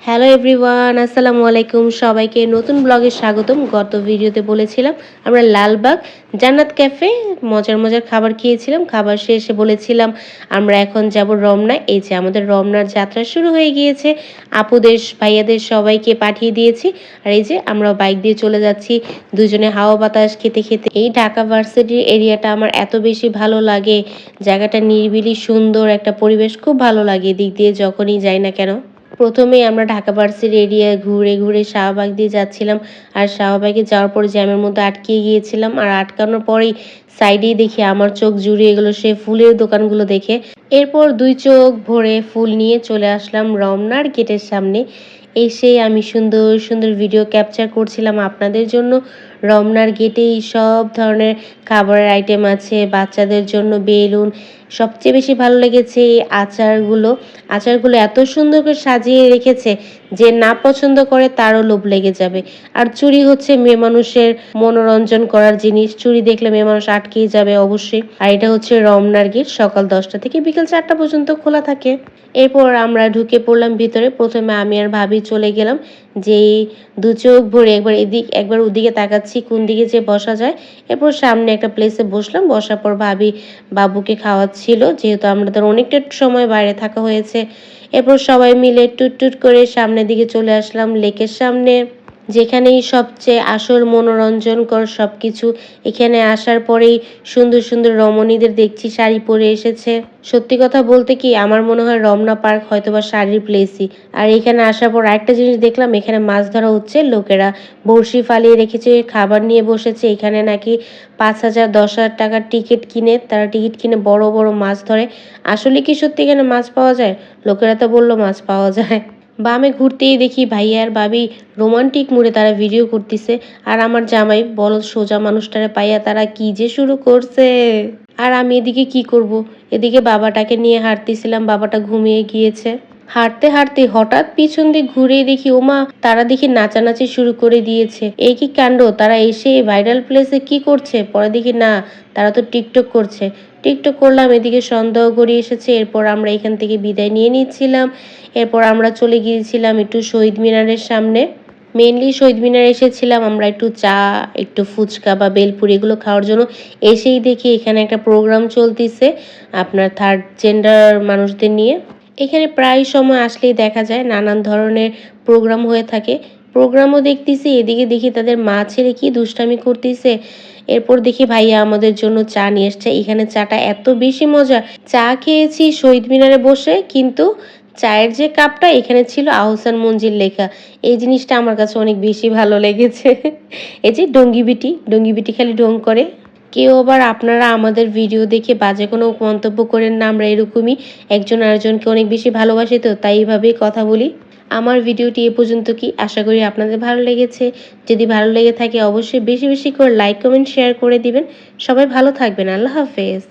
Hello everyone, আসসালামু আলাইকুম। সবাইকে নতুন ব্লগে স্বাগতম। গত ভিডিওতে বলেছিলাম আমরা লালবাগ জান্নাত ক্যাফে মজার মজার খাবার খেয়েছিলাম। খাবার শেষে বলেছিলাম আমরা এখন যাব রমনায়। এই যে আমাদের রমনার যাত্রা শুরু হয়ে গিয়েছে। আপুদের ভাইয়াদের সবাইকে পাঠিয়ে দিয়েছি। আর এই যে আমরা বাইক দিয়ে চলে যাচ্ছি দুজনে হাওয়া বাতাস খেতে খেতে। এই ঢাকা ভার্সিটির এরিয়াটা আমার এত বেশি ভালো লাগে। জায়গাটা নিরিবিলি সুন্দর একটা পরিবেশ, খুব ভালো লাগে এদিক দিয়ে যখনই যাই না কেন। প্রথমেই আমরা ঢাকা ভার্সিটি এরিয়া ঘুরে ঘুরে শাহবাগ দিয়ে যাচ্ছিলাম। আর শাহবাগে যাওয়ার পরে জ্যামের মধ্যে আটকে গিয়েছিলাম। আর আটকানোর পরেই সাইডেই দেখি আমার চোখ জুড়িয়ে গেলো সে ফুলের দোকানগুলো দেখে। এরপর দুই চোখ ভরে ফুল নিয়ে চলে আসলাম রমনার গেটের সামনে। এসে আমি সুন্দর সুন্দর ভিডিও ক্যাপচার করছিলাম আপনাদের জন্য। রমনার গেটেই সব ধরনের খাবারের আইটেম আছে, বাচ্চাদের জন্য বেলুন। সবচেয়ে বেশি ভালো লেগেছে এই আচারগুলো এত সুন্দর করে সাজিয়ে রেখেছে যে না পছন্দ করে তারও লোভ লেগে যাবে। আর চুড়ি হচ্ছে মেয়ে মানুষের মনোরঞ্জন করার জিনিস, চুড়ি দেখলে মেয়ে মানুষ আটকেই যাবে অবশ্যই। আর এটা হচ্ছে রমনার গেট, সকাল 10টা থেকে বিকেল 4টা পর্যন্ত খোলা থাকে। এরপর আমরা ঢুকে পড়লাম ভিতরে। প্রথমে আমি আর ভাবি চলে গেলাম, যেই দু চোখ ভরে একবার এদিক একবার ওদিকে তাকাচ্ছি কোন দিকে যে বসা যায়। এরপর সামনে একটা প্লেসে বসলাম। বসার পর ভাবি বাবুকে খাওয়াচ্ছিল, যেহেতু আমাদের অনেকটা সময় বাইরে থাকা হয়েছে। এরপর সবাই মিলে টুট টুট করে সামনের দিকে চলে আসলাম লেকের সামনে, যেখানেই সবচেয়ে আসল মনোরঞ্জনকর সবকিছু। এখানে আসার পরেই সুন্দর সুন্দর রমণীদের দেখছি শাড়ি পরে এসেছে। সত্যি কথা বলতে কি, আমার মনে হয় রমনা পার্ক হয়তোবা শাড়ির প্লেসই। আর এখানে আসার পর একটা জিনিস দেখলাম, এখানে মাছ ধরা হচ্ছে। লোকেরা বড়শি ফালিয়ে রেখেছে, খাবার নিয়ে বসেছে। এখানে নাকি 5,000 10,000 টাকার টিকিট কিনে তারা টিকিট কিনে বড় বড় মাছ ধরে। আসলে কি সত্যি এখানে মাছ পাওয়া যায়? লোকেরা তো বললো মাছ পাওয়া যায়। বামে ঘুরতেই দেখি ভাইয়া আর ভাবি রোমান্টিক মুডে তারা ভিডিও করতেছে। আর আমার জামাই বলদ সোজা মানুষটারে পাইয়া তারা কি যে শুরু করছে। আর আমি এদিকে কি করব, এদিকে বাবাটাকে নিয়ে হাঁটতেছিলাম, বাবাটা ঘুমিয়ে গিয়েছে। হাঁটতে হাঁটতে হঠাৎ পিছন দিয়ে ঘুরে দেখি ওমা, তারা দেখি নাচানাচি শুরু করে দিয়েছে। এই কি কাণ্ড, তারা এসে ভাইরাল প্লেসে কি করছে? পরে দেখি না, তারা তো টিকটক করছে। টিকটক করলাম, এদিকে সন্দেহ গড়িয়ে এসেছে। এরপর আমরা এখান থেকে বিদায় নিয়ে নিচ্ছিলাম। এরপর আমরা চলে গিয়েছিলাম একটু শহীদ মিনারের সামনে। মেনলি শহীদ মিনারে এসেছিলাম আমরা একটু চা, একটু ফুচকা বা বেলপুরি এগুলো খাওয়ার জন্য। এসেই দেখি এখানে একটা প্রোগ্রাম চলতেছে আপনার থার্ড জেন্ডার মানুষদের নিয়ে। এখানে প্রায় সময় আসলেই দেখা যায় নানান ধরনের প্রোগ্রাম হয়ে থাকে। প্রোগ্রামও দেখতেছি, এদিকে দেখি তাদের মা ছেলে কি দুষ্টামি করতেছে। এরপর দেখি ভাইয়া আমাদের জন্য চা নিয়ে এসছে। এখানে চাটা এত বেশি মজা। চা খেয়েছি শহীদ মিনারে বসে, কিন্তু চায়ের যে কাপটা এখানে ছিল আহসান মঞ্জিল লেখা। এই জিনিসটা আমার কাছে অনেক বেশি ভালো লেগেছে। এই যে ডঙ্গি বিটি খালি ঢং করে। কেউ আবার আপনারা আমাদের ভিডিও দেখে বাজে কোনো মন্তব্য করেন না, আমরা এরকমই একজন আরেকজনকে অনেক বেশি ভালোবাসি, তো তাই এইভাবেই কথা বলি। আমার ভিডিওটি এ পর্যন্ত কি, আশা করি আপনাদের ভালো লেগেছে। যদি ভালো লেগে থাকে অবশ্যই বেশি বেশি করে লাইক কমেন্ট শেয়ার করে দিবেন। সবাই ভালো থাকবেন। আল্লাহ হাফেজ।